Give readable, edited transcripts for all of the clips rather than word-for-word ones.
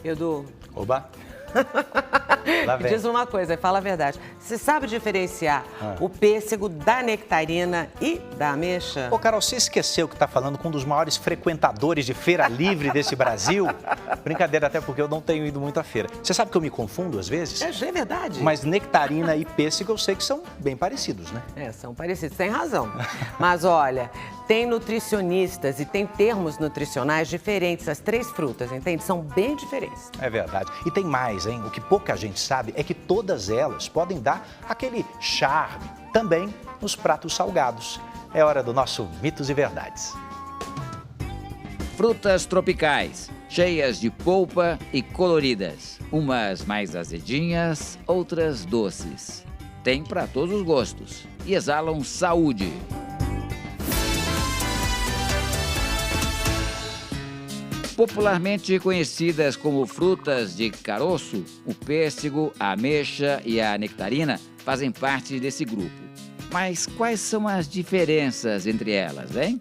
Edu. Oba! Lá vem. Diz uma coisa, fala a verdade. Você sabe diferenciar o pêssego da nectarina e da ameixa? Ô, Carol, você esqueceu que está falando com um dos maiores frequentadores de feira livre desse Brasil? Brincadeira, até porque eu não tenho ido muito à feira. Você sabe que eu me confundo às vezes? É verdade. Mas nectarina e pêssego eu sei que são bem parecidos, né? São parecidos, tem razão. Mas olha, tem nutricionistas e tem termos nutricionais diferentes, as três frutas, entende? São bem diferentes. É verdade. E tem mais, hein? O que pouca gente sabe é que todas elas podem dar aquele charme também nos pratos salgados. É hora do nosso Mitos e Verdades. Frutas tropicais, cheias de polpa e coloridas. Umas mais azedinhas, outras doces. Tem para todos os gostos e exalam saúde. Popularmente conhecidas como frutas de caroço, o pêssego, a ameixa e a nectarina fazem parte desse grupo. Mas quais são as diferenças entre elas, hein?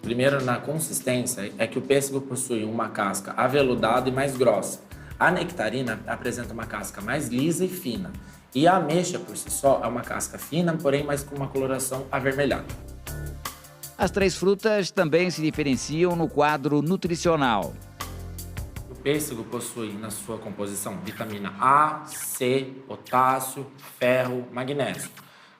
Primeiro, na consistência, é que o pêssego possui uma casca aveludada e mais grossa. A nectarina apresenta uma casca mais lisa e fina. E a ameixa, por si só, é uma casca fina, porém mais com uma coloração avermelhada. As três frutas também se diferenciam no quadro nutricional. O pêssego possui na sua composição vitamina A, C, potássio, ferro, magnésio.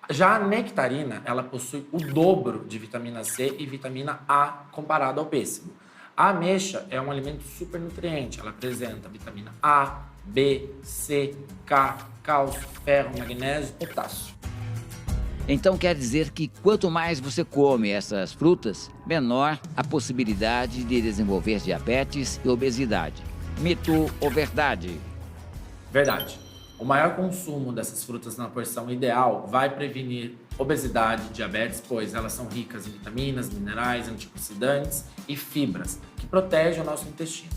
Já a nectarina, ela possui o dobro de vitamina C e vitamina A comparado ao pêssego. A ameixa é um alimento supernutriente, ela apresenta vitamina A, B, C, K, cálcio, ferro, magnésio e potássio. Então quer dizer que quanto mais você come essas frutas, menor a possibilidade de desenvolver diabetes e obesidade. Mito ou verdade? Verdade. O maior consumo dessas frutas na porção ideal vai prevenir obesidade e diabetes, pois elas são ricas em vitaminas, minerais, antioxidantes e fibras, que protegem o nosso intestino.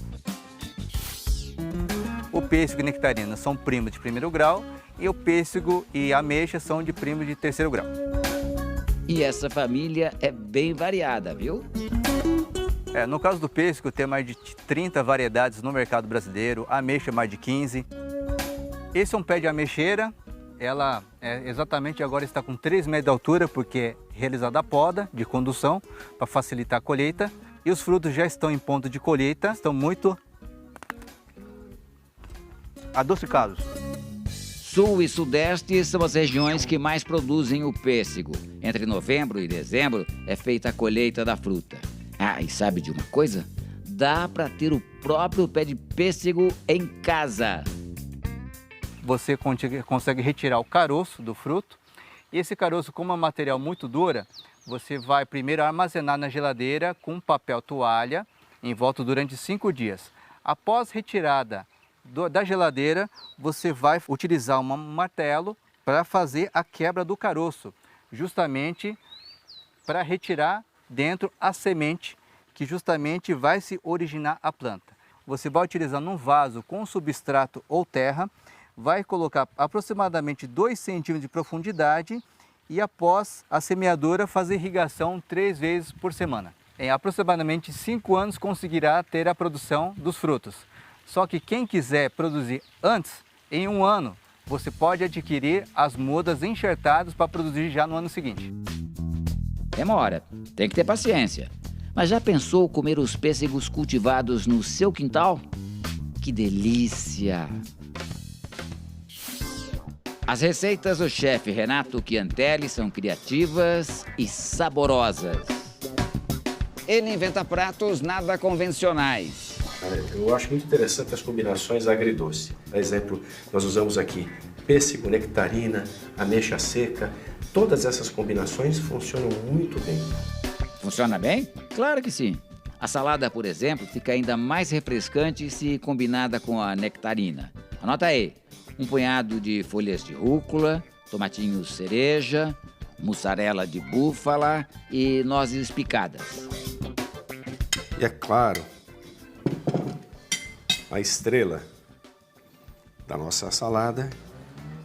O pêssego e nectarina são primos de primeiro grau e o pêssego e a ameixa são de primos de terceiro grau. E essa família é bem variada, viu? No caso do pêssego, tem mais de 30 variedades no mercado brasileiro, a ameixa mais de 15. Esse é um pé de ameixeira, ela exatamente agora está com 3 metros de altura, porque é realizada a poda de condução para facilitar a colheita. E os frutos já estão em ponto de colheita, estão muito adocicados. Sul e Sudeste são as regiões que mais produzem o pêssego. Entre novembro e dezembro é feita a colheita da fruta. Ah, e sabe de uma coisa? Dá para ter o próprio pé de pêssego em casa. Você consegue retirar o caroço do fruto. E esse caroço, como é um material muito duro, você vai primeiro armazenar na geladeira com papel toalha em volta durante 5 dias. Após retirada da geladeira, você vai utilizar um martelo para fazer a quebra do caroço, justamente para retirar dentro a semente que justamente vai se originar a planta. Você vai utilizar num vaso com substrato ou terra, vai colocar aproximadamente 2 centímetros de profundidade e após a semeadura fazer irrigação 3 vezes por semana. Em aproximadamente 5 anos conseguirá ter a produção dos frutos. Só que quem quiser produzir antes, em 1 ano, você pode adquirir as mudas enxertadas para produzir já no ano seguinte. Demora, tem que ter paciência. Mas já pensou comer os pêssegos cultivados no seu quintal? Que delícia! As receitas do chefe Renato Chiantelli são criativas e saborosas. Ele inventa pratos nada convencionais. Eu acho muito interessante as combinações agridoce. Por exemplo, nós usamos aqui pêssego, nectarina, ameixa seca. Todas essas combinações funcionam muito bem. Funciona bem? Claro que sim. A salada, por exemplo, fica ainda mais refrescante se combinada com a nectarina. Anota aí. Um punhado de folhas de rúcula, tomatinhos cereja, mussarela de búfala e nozes picadas. E é claro, a estrela da nossa salada,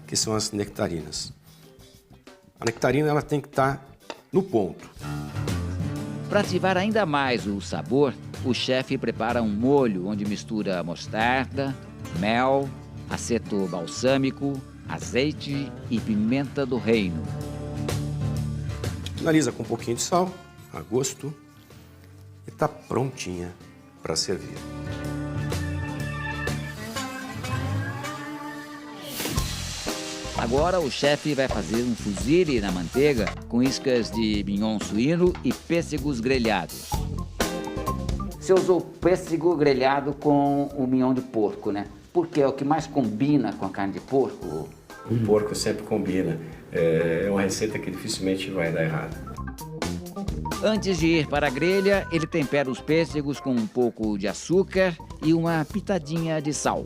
que são as nectarinas. A nectarina ela tem que estar no ponto. Para ativar ainda mais o sabor, o chefe prepara um molho onde mistura mostarda, mel, aceto balsâmico, azeite e pimenta do reino. Finaliza com um pouquinho de sal, a gosto, e está prontinha para servir. Agora o chefe vai fazer um fusilli na manteiga com iscas de mignon suíno e pêssegos grelhados. Você usou pêssego grelhado com o mignon de porco, né? Porque é o que mais combina com a carne de porco. O porco sempre combina. É uma receita que dificilmente vai dar errado. Antes de ir para a grelha, ele tempera os pêssegos com um pouco de açúcar e uma pitadinha de sal.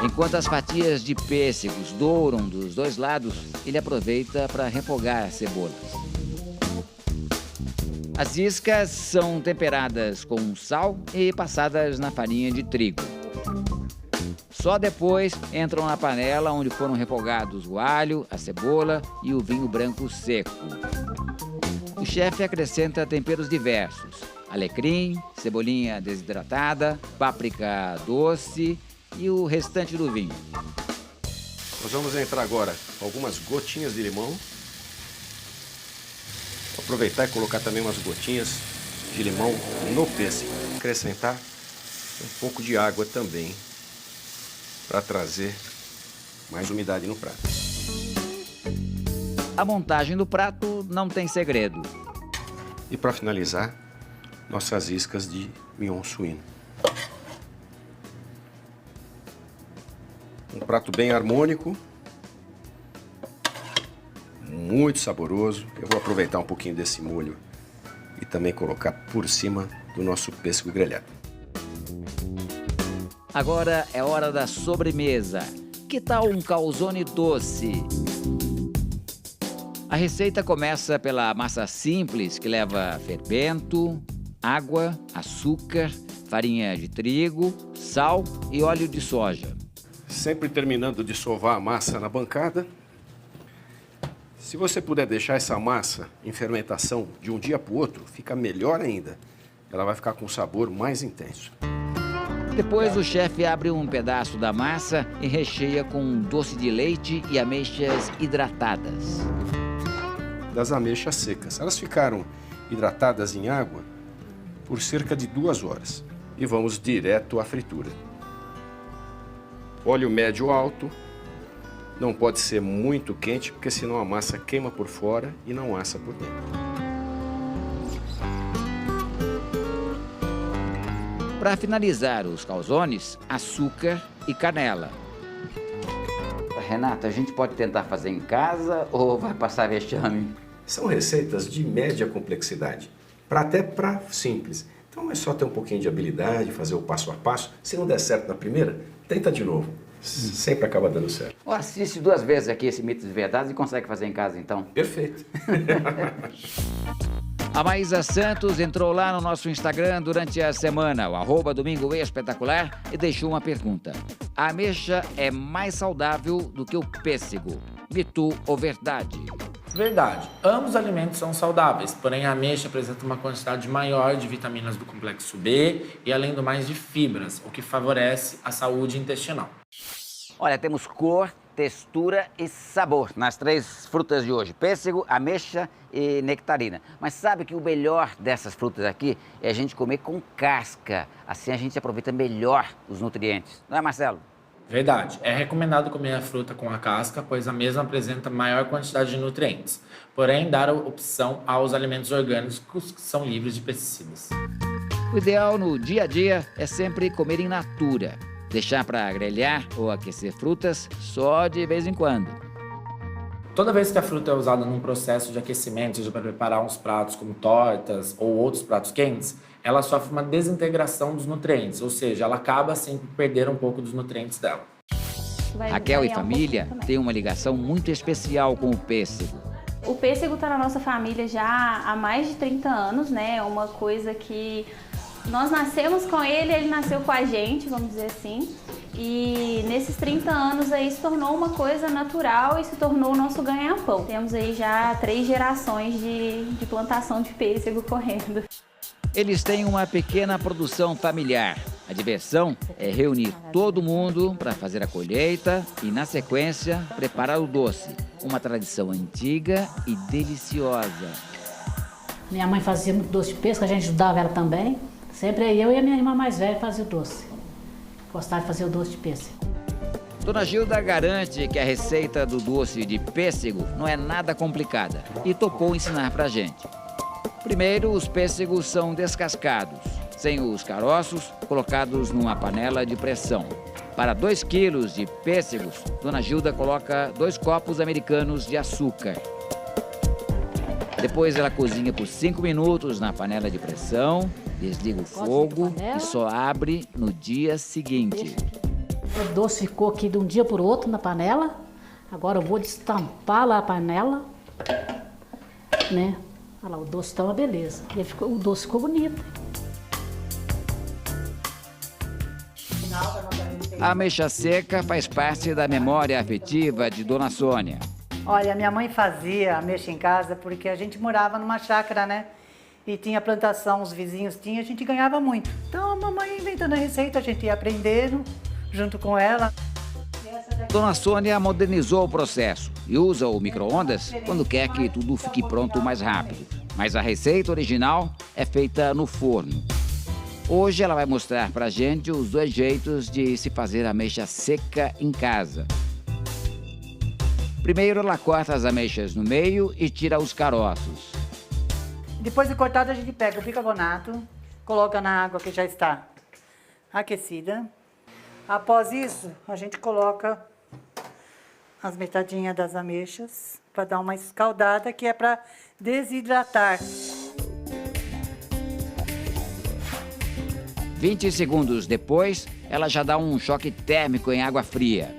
Enquanto as fatias de pêssegos douram dos dois lados, ele aproveita para refogar as cebolas. As iscas são temperadas com sal e passadas na farinha de trigo. Só depois entram na panela onde foram refogados o alho, a cebola e o vinho branco seco. O chefe acrescenta temperos diversos: alecrim, cebolinha desidratada, páprica doce e o restante do vinho. Nós vamos entrar agora com algumas gotinhas de limão. Vou aproveitar e colocar também umas gotinhas de limão no pêssego. Acrescentar um pouco de água também, para trazer mais umidade no prato. A montagem do prato não tem segredo. E para finalizar, nossas iscas de mignon suíno. Um prato bem harmônico, muito saboroso. Eu vou aproveitar um pouquinho desse molho e também colocar por cima do nosso pêssego grelhado. Agora é hora da sobremesa. Que tal um calzone doce? A receita começa pela massa simples, que leva fermento, água, açúcar, farinha de trigo, sal e óleo de soja. Sempre terminando de sovar a massa na bancada. Se você puder deixar essa massa em fermentação de um dia para o outro, fica melhor ainda. Ela vai ficar com um sabor mais intenso. Depois o chefe abre um pedaço da massa e recheia com doce de leite e ameixas hidratadas. Das ameixas secas. Elas ficaram hidratadas em água por cerca de 2 horas. E vamos direto à fritura. Óleo médio alto. Não pode ser muito quente, porque senão a massa queima por fora e não assa por dentro. Para finalizar os calzones, açúcar e canela. Renata, a gente pode tentar fazer em casa ou vai passar vexame? São receitas de média complexidade, até para simples. Então é só ter um pouquinho de habilidade, fazer o passo a passo. Se não der certo na primeira, tenta de novo. Sempre acaba dando certo. Ou assiste 2 vezes aqui esse Mitos e Verdades e consegue fazer em casa então? Perfeito. A Maísa Santos entrou lá no nosso Instagram durante a semana, o @Domingo Espetacular, e deixou uma pergunta. A ameixa é mais saudável do que o pêssego? Mito ou verdade? Verdade. Ambos os alimentos são saudáveis, porém a ameixa apresenta uma quantidade maior de vitaminas do complexo B e, além do mais, de fibras, o que favorece a saúde intestinal. Olha, temos cor, textura e sabor nas 3 frutas de hoje: pêssego, ameixa e nectarina. Mas sabe que o melhor dessas frutas aqui é a gente comer com casca. Assim a gente aproveita melhor os nutrientes. Não é, Marcelo? Verdade. É recomendado comer a fruta com a casca, pois a mesma apresenta maior quantidade de nutrientes. Porém, dar opção aos alimentos orgânicos que são livres de pesticidas. O ideal no dia a dia é sempre comer in natura. Deixar para grelhar ou aquecer frutas só de vez em quando. Toda vez que a fruta é usada num processo de aquecimento, seja para preparar uns pratos como tortas ou outros pratos quentes, ela sofre uma desintegração dos nutrientes, ou seja, ela acaba sempre perdendo um pouco dos nutrientes dela. Raquel e família têm uma ligação muito especial com o pêssego. O pêssego está na nossa família já há mais de 30 anos, né? É uma coisa que nós nascemos com ele, ele nasceu com a gente, vamos dizer assim. E nesses 30 anos aí se tornou uma coisa natural e se tornou o nosso ganha-pão. Temos aí já 3 gerações de plantação de pêssego correndo. Eles têm uma pequena produção familiar. A diversão é reunir todo mundo para fazer a colheita e, na sequência, preparar o doce. Uma tradição antiga e deliciosa. Minha mãe fazia muito doce de pêssego, a gente ajudava ela também. Sempre eu e a minha irmã mais velha faziam o doce. Gostava de fazer o doce de pêssego. Dona Gilda garante que a receita do doce de pêssego não é nada complicada e topou ensinar pra gente. Primeiro, os pêssegos são descascados, sem os caroços, colocados numa panela de pressão. Para 2 quilos de pêssegos, Dona Gilda coloca 2 copos americanos de açúcar. Depois ela cozinha por 5 minutos na panela de pressão, desliga o fogo e só abre no dia seguinte. O doce ficou aqui de um dia para o outro na panela. Agora eu vou destampar lá a panela, né? Olha lá, o doce está uma beleza. O doce ficou bonito. A ameixa seca faz parte da memória afetiva de Dona Sônia. Olha, minha mãe fazia ameixa em casa porque a gente morava numa chácara, né? E tinha plantação, os vizinhos tinham, a gente ganhava muito. Então a mamãe inventando a receita, a gente ia aprendendo junto com ela. Dona Sônia modernizou o processo e usa o micro-ondas quando quer que tudo fique pronto mais rápido. Mas a receita original é feita no forno. Hoje ela vai mostrar pra gente os 2 jeitos de se fazer ameixa seca em casa. Primeiro ela corta as ameixas no meio e tira os caroços. Depois de cortado, a gente pega o bicarbonato, coloca na água que já está aquecida. Após isso, a gente coloca as metadinhas das ameixas para dar uma escaldada, que é para desidratar. 20 segundos depois, ela já dá um choque térmico em água fria.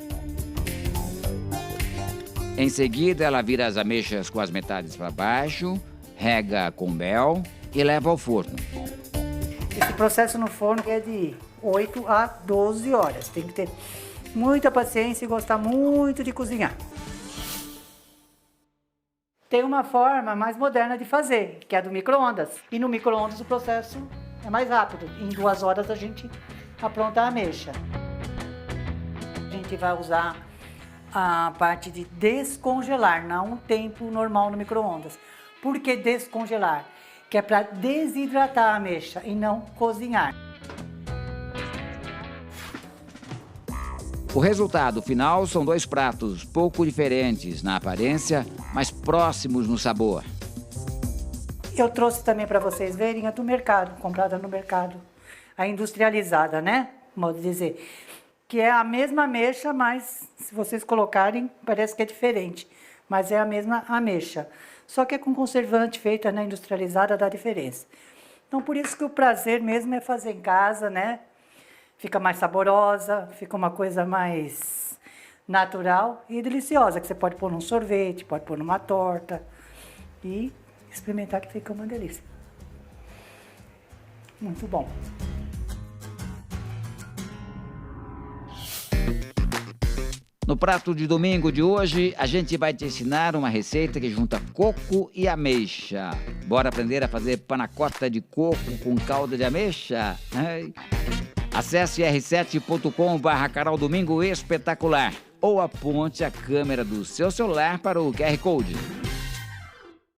Em seguida, ela vira as ameixas com as metades para baixo, rega com mel e leva ao forno. Esse processo no forno é de 8 a 12 horas. Tem que ter muita paciência e gostar muito de cozinhar. Tem uma forma mais moderna de fazer, que é a do micro-ondas. E no micro-ondas o processo é mais rápido. Em 2 horas a gente apronta a ameixa. A gente vai usar a parte de descongelar, não o tempo normal no micro-ondas. Por que descongelar? Que é para desidratar a ameixa e não cozinhar. O resultado final são 2 pratos pouco diferentes na aparência, mas próximos no sabor. Eu trouxe também para vocês verem a do mercado, comprada no mercado. A industrializada, né? Modo de dizer. Que é a mesma ameixa, mas se vocês colocarem, parece que é diferente. Mas é a mesma ameixa. Só que é com conservante, feita na industrializada, dá diferença. Então, por isso que o prazer mesmo é fazer em casa, né? Fica mais saborosa, fica uma coisa mais natural e deliciosa, que você pode pôr num sorvete, pode pôr numa torta e experimentar, que fica uma delícia. Muito bom. No prato de domingo de hoje, a gente vai te ensinar uma receita que junta coco e ameixa. Bora aprender a fazer panacota de coco com calda de ameixa? Ai. Acesse r7.com/Canal Domingo Espetacular ou aponte a câmera do seu celular para o QR Code.